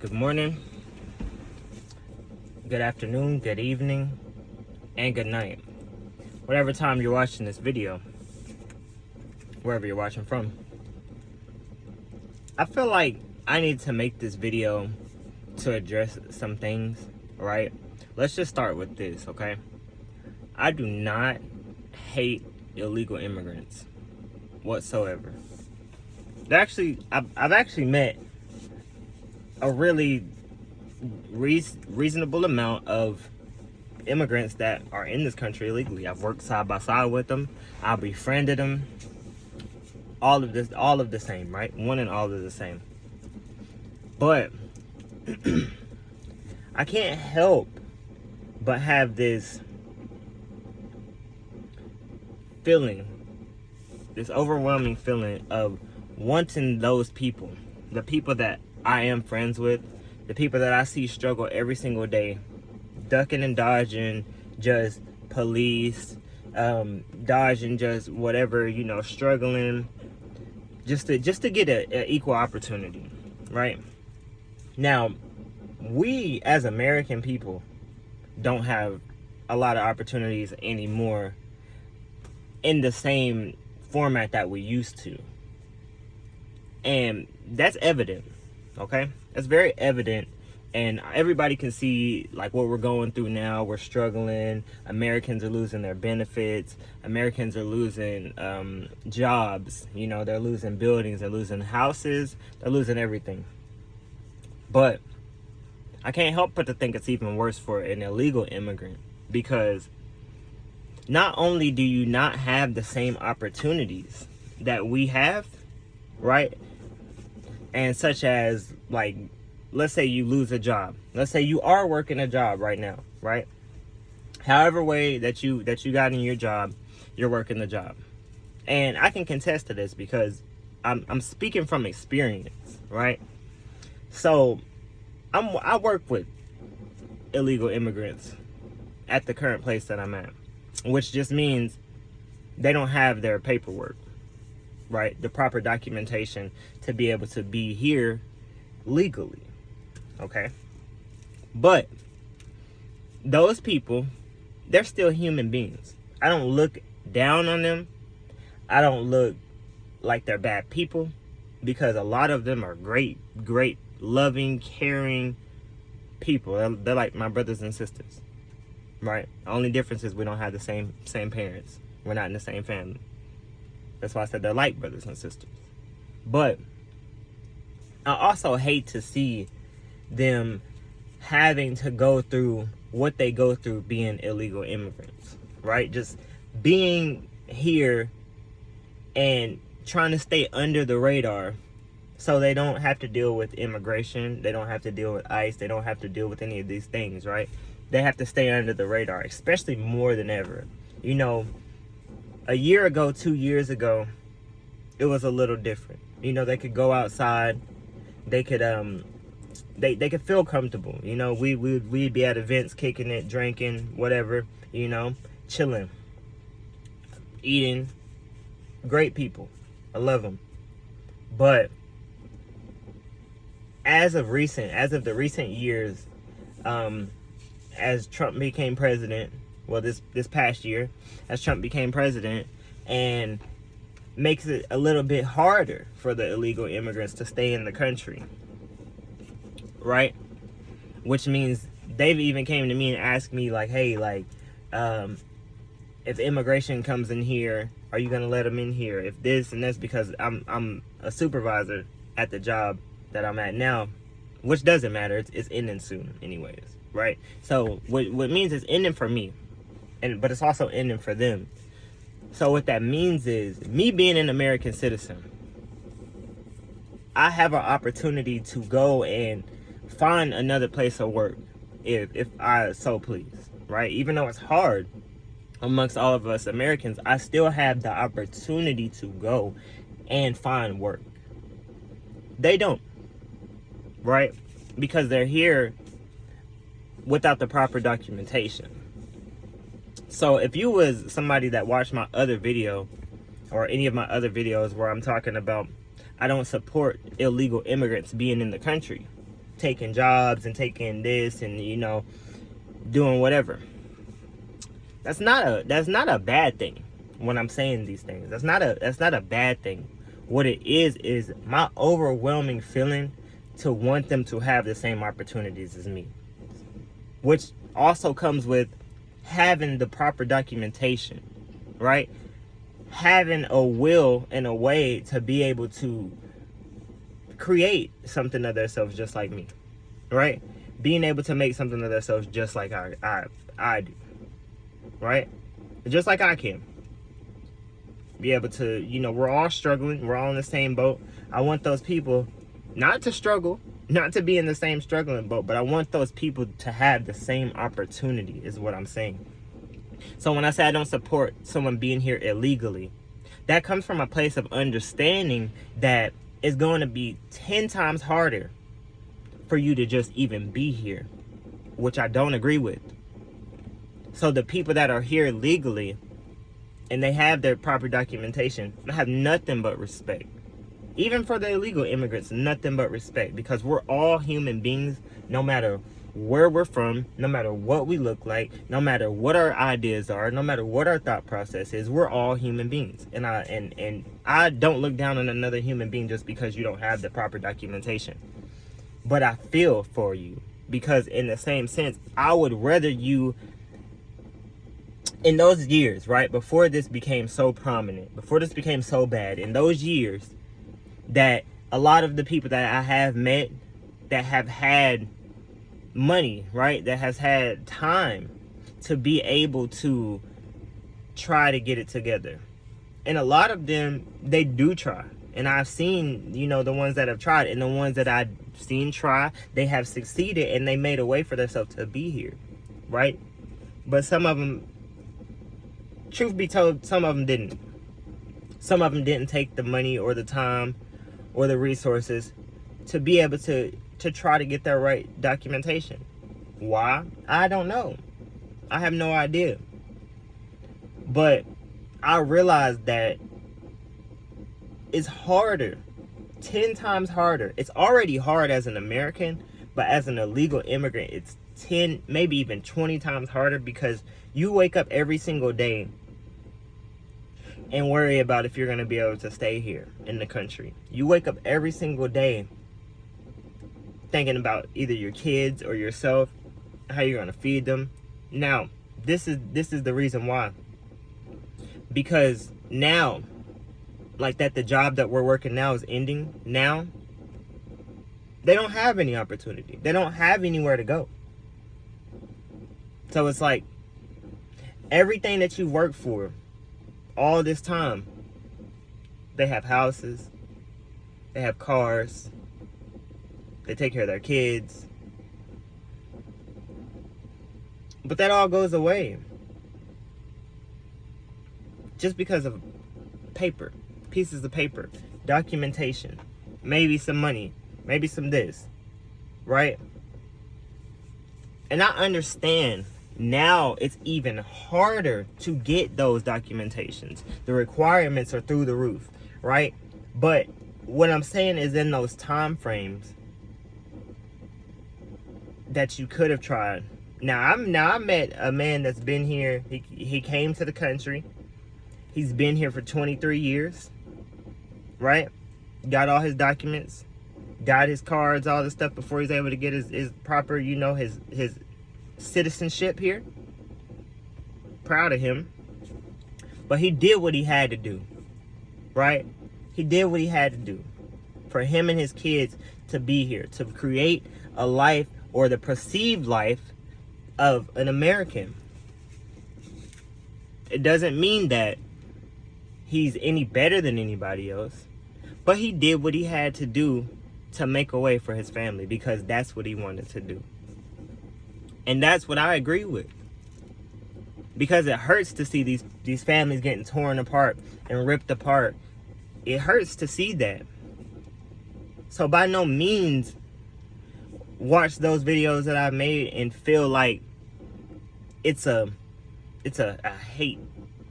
Good morning, good afternoon, good evening, and good night. Whatever time you're watching this video, wherever you're watching from. I feel like I need to make this video to address some things, right? Let's just start with this, okay? I do not hate illegal immigrants whatsoever. I've actually met a really reasonable amount of immigrants that are in this country illegally. I've worked side by side with them. I've befriended them. All of the same, right? One and all of the same. But I can't help but have this feeling, this overwhelming feeling of wanting those people, the people that I am friends with, the people that I see struggle every single day, ducking and dodging just police, dodging just whatever, struggling just to get an equal opportunity, right? Now, we as American people don't have a lot of opportunities anymore in the same format that we used to. And that's evident, okay? That's very evident, and everybody can see like what we're going through now. We're struggling. Americans are losing their benefits. Americans are losing jobs. They're losing buildings. They're losing houses. They're losing everything. But I can't help but to think it's even worse for an illegal immigrant, because not only do you not have the same opportunities that we have, right? And such as, like, let's say you lose a job. Let's say you are working a job right now, right? However way that you got in your job, you're working the job. And I can contest to this because I'm speaking from experience, right? So I work with illegal immigrants at the current place that I'm at, which just means they don't have their paperwork, right? The proper documentation to be able to be here legally, okay? But those people, they're still human beings. I don't look down on them. I don't look like they're bad people, because a lot of them are great, loving, caring people. They're like my brothers and sisters, right? The only difference is we don't have the same parents. We're not in the same family. That's why I said they're like brothers and sisters. But I also hate to see them having to go through what they go through being illegal immigrants, right? Just being here and trying to stay under the radar so they don't have to deal with immigration. They don't have to deal with ICE. They don't have to deal with any of these things, right? They have to stay under the radar, especially more than ever. A year ago, 2 years ago, it was a little different. They could go outside. They could they could feel comfortable. We'd be at events, kicking it, drinking, whatever, chilling, eating. Great people. I love them. But as of the recent years, as Trump became president, well, this past year, as Trump became president, and makes it a little bit harder for the illegal immigrants to stay in the country, right? Which means they've even came to me and asked me, like, hey, like, if immigration comes in here, are you gonna let them in here? If this and that's, because I'm a supervisor at the job that I'm at now, which doesn't matter. It's ending soon, anyways, right? So what means it's ending for me, but it's also ending for them. So what that means is, me being an American citizen, I have an opportunity to go and find another place of work if I so please, right? Even though it's hard amongst all of us Americans, I still have the opportunity to go and find work. They don't, right? Because they're here without the proper documentation. So if you was somebody that watched my other video, or any of my other videos where I'm talking about I don't support illegal immigrants being in the country, taking jobs and taking this and, you know, doing whatever. That's not a bad thing when I'm saying these things. That's not a bad thing. What it is my overwhelming feeling to want them to have the same opportunities as me, which also comes with having the proper documentation, right? Having a will and a way to be able to create something of themselves just like me, right? Being able to make something of themselves just like I do, right? Just like I can. Be able to, you know, we're all struggling. We're all in the same boat. I want those people not to struggle, not to be in the same struggling boat, but I want those people to have the same opportunity is what I'm saying. So when I say I don't support someone being here illegally, that comes from a place of understanding that it's going to be 10 times harder for you to just even be here, which I don't agree with. So the people that are here legally and they have their proper documentation, I have nothing but respect. Even for the illegal immigrants, nothing but respect, because we're all human beings, no matter where we're from, no matter what we look like, no matter what our ideas are, no matter what our thought process is, we're all human beings. And I don't look down on another human being just because you don't have the proper documentation. But I feel for you, because in the same sense, I would rather you, in those years, right, before this became so prominent, before this became so bad, in those years, that a lot of the people that I have met that have had money, right, that has had time to be able to try to get it together. And a lot of them, they do try. And I've seen, you know, the ones that have tried, and the ones that I've seen try, they have succeeded and they made a way for themselves to be here, right? But some of them, truth be told, some of them didn't. Some of them didn't take the money or the time or the resources to be able to try to get that right documentation. Why? I don't know. I have no idea. But I realized that it's harder, 10 times harder. It's already hard as an American, but as an illegal immigrant, it's 10, maybe even 20 times harder, because you wake up every single day and worry about if you're going to be able to stay here in the country. You wake up every single day thinking about either your kids or yourself, how you're going to feed them. Now, this is the reason why. Because now, like that, the job that we're working now is ending now. They don't have any opportunity. They don't have anywhere to go. So it's like everything that you worked for all this time, they have houses, they have cars, they take care of their kids, but that all goes away just because of paper, pieces of paper, documentation, maybe some money, maybe some this, right? And I understand now it's even harder to get those documentations. The requirements are through the roof, right? But what I'm saying is, in those time frames that you could have tried. Now I met a man that's been here. He came to the country. He's been here for 23 years, right? Got all his documents, got his cards, all this stuff before he's able to get his proper, you know, his citizenship here. Proud of him. But he did what he had to do, right? He did what he had to do for him and his kids to be here, to create a life, or the perceived life of an American. It doesn't mean that he's any better than anybody else, but he did what he had to do to make a way for his family, because that's what he wanted to do. And that's what I agree with. Because it hurts to see these families getting torn apart and ripped apart. It hurts to see that. So by no means watch those videos that I've made and feel like it's a hate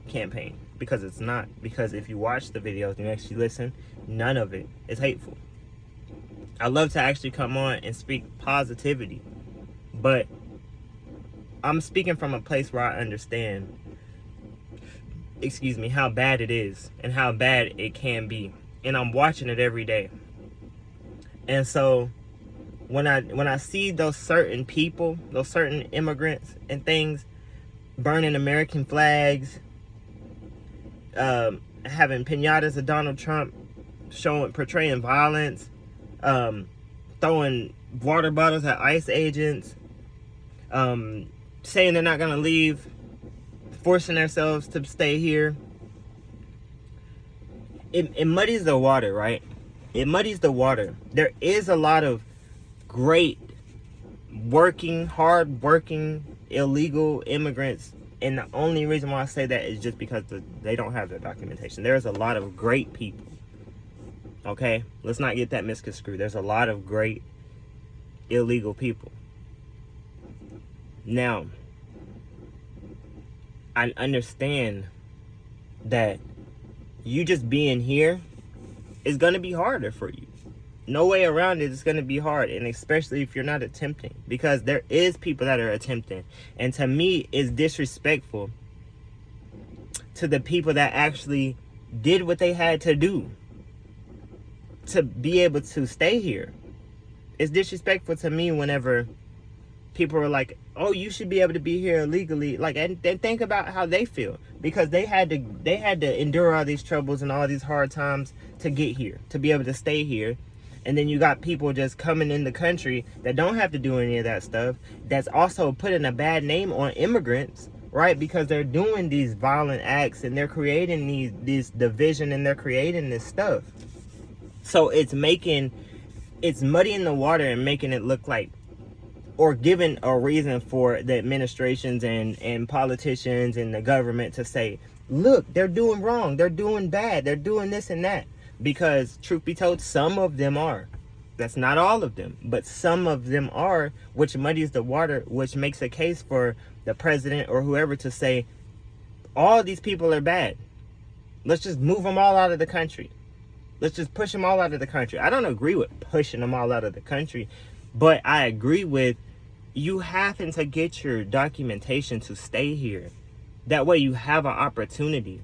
campaign, because it's not. Because if you watch the videos and you actually listen, none of it is hateful. I love to actually come on and speak positivity, but I'm speaking from a place where I understand, how bad it is and how bad it can be. And I'm watching it every day. And so when I see those certain people, those certain immigrants and things, burning American flags, having pinatas of Donald Trump, portraying violence, throwing water bottles at ICE agents, saying they're not gonna leave, forcing themselves to stay here. It muddies the water, right? It muddies the water. There is a lot of great hard-working, illegal immigrants, and the only reason why I say that is just because they don't have their documentation. There's a lot of great people. Okay? Let's not get that misconstrued. There's a lot of great illegal people. Now, I understand that you just being here is going to be harder for you. No way around it. It's going to be hard, and especially if you're not attempting, because there is people that are attempting, and to me it's disrespectful to the people that actually did what they had to do to be able to stay here. It's disrespectful to me whenever people are like, oh, you should be able to be here illegally. Like, and think about how they feel, because they had to endure all these troubles and all these hard times to get here, to be able to stay here. And then you got people just coming in the country that don't have to do any of that stuff, that's also putting a bad name on immigrants, right? Because they're doing these violent acts and they're creating these division, and they're creating this stuff. So it's muddying the water and making it look like, or giving a reason for the administrations and politicians and the government to say, look, they're doing wrong, they're doing bad, they're doing this and that. Because truth be told, some of them are. That's not all of them, but some of them are, which muddies the water, which makes a case for the president or whoever to say, all these people are bad. Let's just move them all out of the country. Let's just push them all out of the country. I don't agree with pushing them all out of the country, but I agree with you having to get your documentation to stay here. That way you have an opportunity.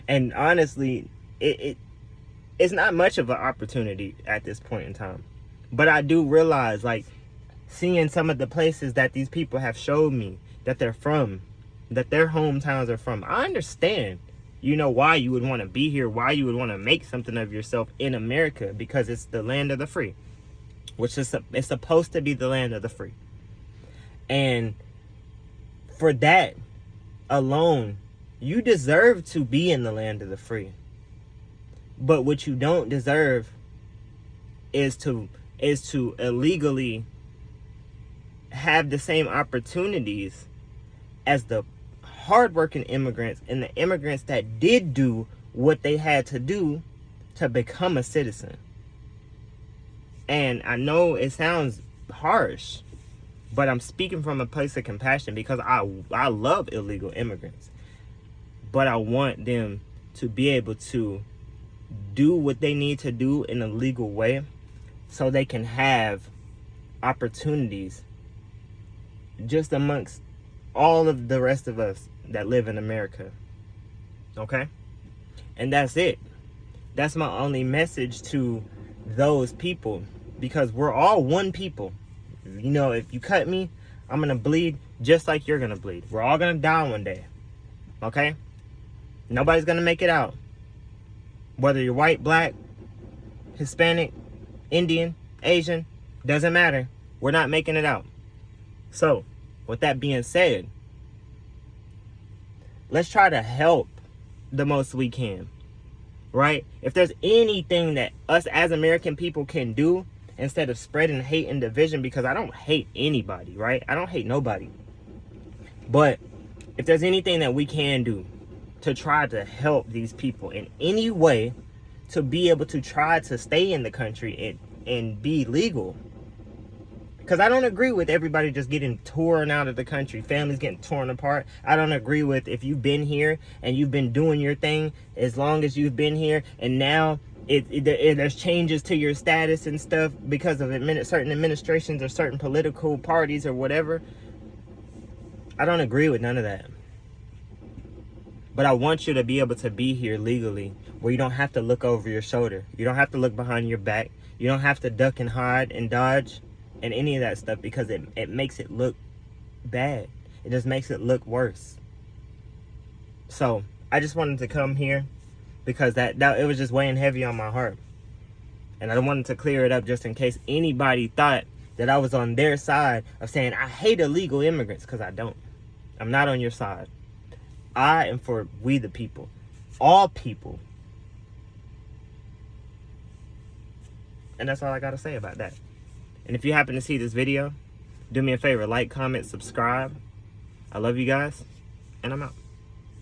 And honestly, it's not much of an opportunity at this point in time. But I do realize, like, seeing some of the places that these people have showed me that they're from, that their hometowns are from, I understand, why you would want to be here, why you would want to make something of yourself in America, because it's the land of the free, which is it's supposed to be the land of the free. And for that alone, you deserve to be in the land of the free. But what you don't deserve is to illegally have the same opportunities as the hardworking immigrants and the immigrants that did do what they had to do to become a citizen. And I know it sounds harsh, but I'm speaking from a place of compassion, because I love illegal immigrants. But I want them to be able to do what they need to do in a legal way, so they can have opportunities just amongst all of the rest of us that live in America. Okay? And that's it. That's my only message to those people, because we're all one people. If you cut me, I'm going to bleed just like you're going to bleed. We're all going to die one day. Okay? Nobody's going to make it out. Whether you're white, black, Hispanic, Indian, Asian, doesn't matter. We're not making it out. So, with that being said, let's try to help the most we can, right? If there's anything that us as American people can do, instead of spreading hate and division, because I don't hate anybody, right? I don't hate nobody. But if there's anything that we can do to try to help these people in any way to be able to try to stay in the country and be legal. Because I don't agree with everybody just getting torn out of the country, families getting torn apart. I don't agree with if you've been here and you've been doing your thing as long as you've been here, and now there's changes to your status and stuff because of certain administrations or certain political parties or whatever. I don't agree with none of that. But I want you to be able to be here legally, where you don't have to look over your shoulder. You don't have to look behind your back. You don't have to duck and hide and dodge and any of that stuff, because it makes it look bad. It just makes it look worse. So I just wanted to come here because that it was just weighing heavy on my heart. And I wanted to clear it up just in case anybody thought that I was on their side of saying I hate illegal immigrants, because I don't. I'm not on your side. I am for we the people. All people. And that's all I got to say about that. And if you happen to see this video, do me a favor, like, comment, subscribe. I love you guys, and I'm out.